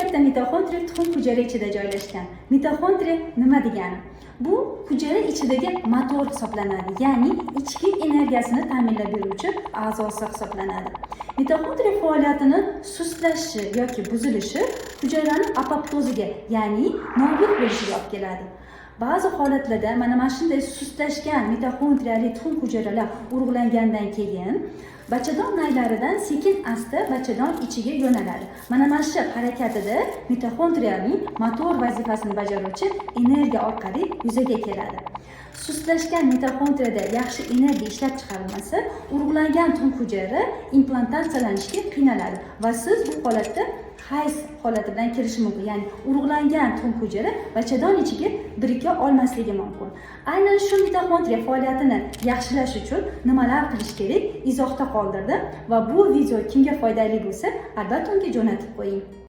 katta mitoxondriya tuxum hujayra ichida joylashgan. Mitoxondriya nima degani? Bu hujayra ichidagi motor hisoblanadi, ya'ni ichki energiyasini ta'minlab beruvchi a'zosi hisoblanadi. Mitoxondriya faoliyatini sustlashishi yoki buzilishi hujayraning apoptoziga, ya'ni nobud bo'lishiga olib keladi. Ba'zi holatlarda mana shunday sustlashgan mitoxondriyali tuxum hujayralar urug'langandan keyin bachadon naylaridan sekin-asta bachadon ichiga yo'naladi. Mana shu harakatida mitoxondriyaning motor vazifasini bajaruvchi energiya orqali yuzaga keladi. Sustlashgan mitoxondriyada yaxshi energiya ishlab chiqarilmasa, urug'langan tuxum hujayra implantatsiyalanishga qiynaladi va siz bu holatda hayz holati bilan kirishi mumkin. Ya'ni urug'langan tuxum hujayra bachadon ichiga birika olmasligi mumkin. Aynan shu mitoxondriya faoliyatini yaxshilash uchun nimalar qilish kerak izohda qoldirdim va bu video kimga foydali bo'lsa, albatta unga jo'natib qo'ying.